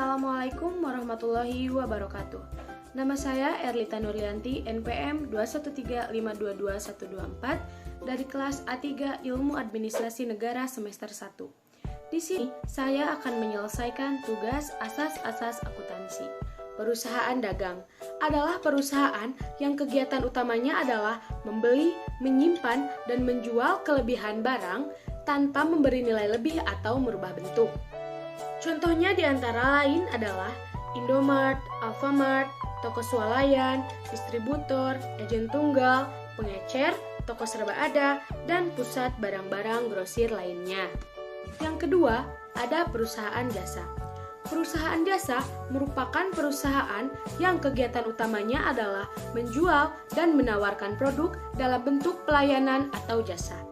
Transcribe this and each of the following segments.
Assalamualaikum warahmatullahi wabarakatuh. Nama saya Erlita Nurlianti, NPM 213522124 dari kelas A3 Ilmu Administrasi Negara semester 1. Di sini saya akan menyelesaikan tugas asas-asas akuntansi. Perusahaan dagang adalah perusahaan yang kegiatan utamanya adalah membeli, menyimpan, dan menjual kelebihan barang tanpa memberi nilai lebih atau merubah bentuk. Contohnya di antara lain adalah Indomart, Alfamart, toko swalayan, distributor, agen tunggal, pengecer, toko serba ada, dan pusat barang-barang grosir lainnya. Yang kedua, ada perusahaan jasa. Perusahaan jasa merupakan perusahaan yang kegiatan utamanya adalah menjual dan menawarkan produk dalam bentuk pelayanan atau jasa.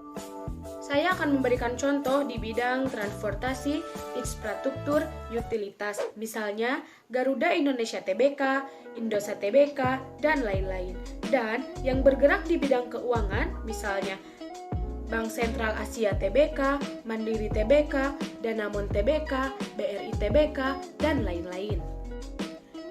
Saya akan memberikan contoh di bidang transportasi, infrastruktur, utilitas, misalnya Garuda Indonesia Tbk, Indosat Tbk, dan lain-lain. Dan yang bergerak di bidang keuangan, misalnya Bank Sentral Asia Tbk, Mandiri Tbk, Danamon Tbk, BRI Tbk, dan lain-lain.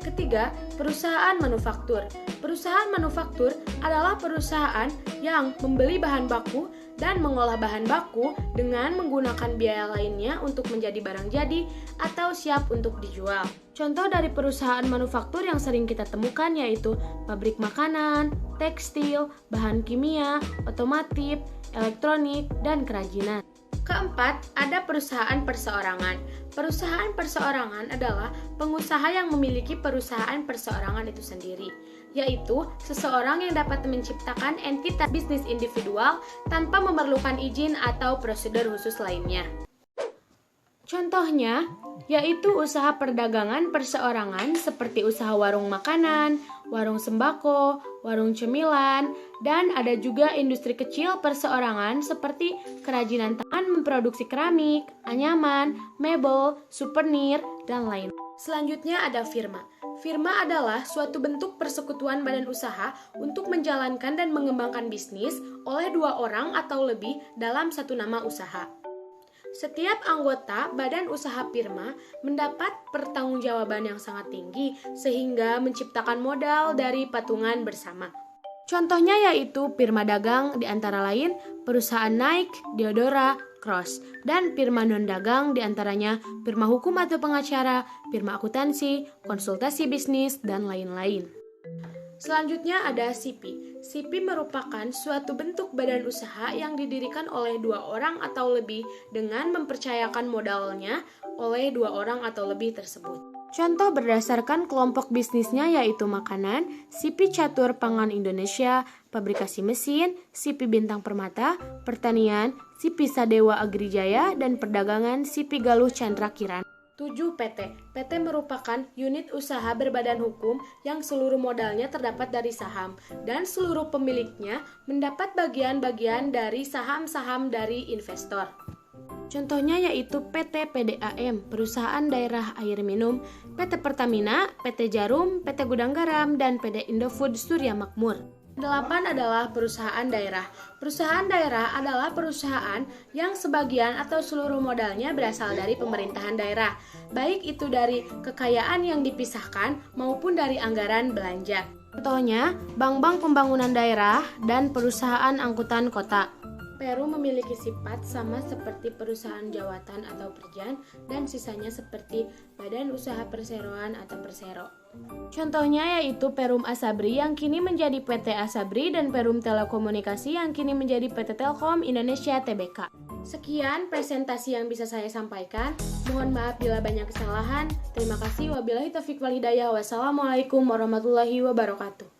Ketiga, perusahaan manufaktur. Perusahaan manufaktur adalah perusahaan yang membeli bahan baku dan mengolah bahan baku dengan menggunakan biaya lainnya untuk menjadi barang jadi atau siap untuk dijual. Contoh dari perusahaan manufaktur yang sering kita temukan yaitu pabrik makanan, tekstil, bahan kimia, otomotif, elektronik, dan kerajinan. Keempat, ada perusahaan perseorangan. Perusahaan perseorangan adalah pengusaha yang memiliki perusahaan perseorangan itu sendiri, yaitu seseorang yang dapat menciptakan entitas bisnis individual tanpa memerlukan izin atau prosedur khusus lainnya. Contohnya, yaitu usaha perdagangan perseorangan seperti usaha warung makanan, warung sembako, warung cemilan, dan ada juga industri kecil perseorangan seperti kerajinan tangan memproduksi keramik, anyaman, mebel, suvenir, dan lain. Selanjutnya ada firma. Firma adalah suatu bentuk persekutuan badan usaha untuk menjalankan dan mengembangkan bisnis oleh dua orang atau lebih dalam satu nama usaha. Setiap anggota badan usaha firma mendapat pertanggungjawaban yang sangat tinggi sehingga menciptakan modal dari patungan bersama. Contohnya yaitu firma dagang di antara lain perusahaan Nike, Diodora, Cross, dan firma non-dagang di antaranya firma hukum atau pengacara, firma akuntansi, konsultasi bisnis, dan lain-lain. Selanjutnya ada SIPI. SIPI merupakan suatu bentuk badan usaha yang didirikan oleh dua orang atau lebih dengan mempercayakan modalnya oleh dua orang atau lebih tersebut. Contoh berdasarkan kelompok bisnisnya yaitu makanan, SIPI Catur Pangan Indonesia, pabrikasi mesin, SIPI Bintang Permata, pertanian, SIPI Sadewa Agrijaya, dan perdagangan SIPI Galuh Chandra Kiran. 7. PT. PT merupakan unit usaha berbadan hukum yang seluruh modalnya terdapat dari saham dan seluruh pemiliknya mendapat bagian-bagian dari saham-saham dari investor. Contohnya yaitu PT PDAM, Perusahaan Daerah Air Minum, PT Pertamina, PT Jarum, PT Gudang Garam, dan PT Indofood Surya Makmur. 8 adalah perusahaan daerah. Perusahaan daerah adalah perusahaan yang sebagian atau seluruh modalnya berasal dari pemerintahan daerah, baik itu dari kekayaan yang dipisahkan maupun dari anggaran belanja. Contohnya, bank-bank pembangunan daerah dan perusahaan angkutan kota. Peru memiliki sifat sama seperti perusahaan jawatan atau perjan dan sisanya seperti badan usaha perseroan atau persero. Contohnya yaitu Perum Asabri yang kini menjadi PT Asabri dan Perum Telekomunikasi yang kini menjadi PT Telkom Indonesia Tbk. Sekian presentasi yang bisa saya sampaikan. Mohon maaf bila banyak kesalahan. Terima kasih. Wabillahi taufiq wal hidayah. Wassalamualaikum warahmatullahi wabarakatuh.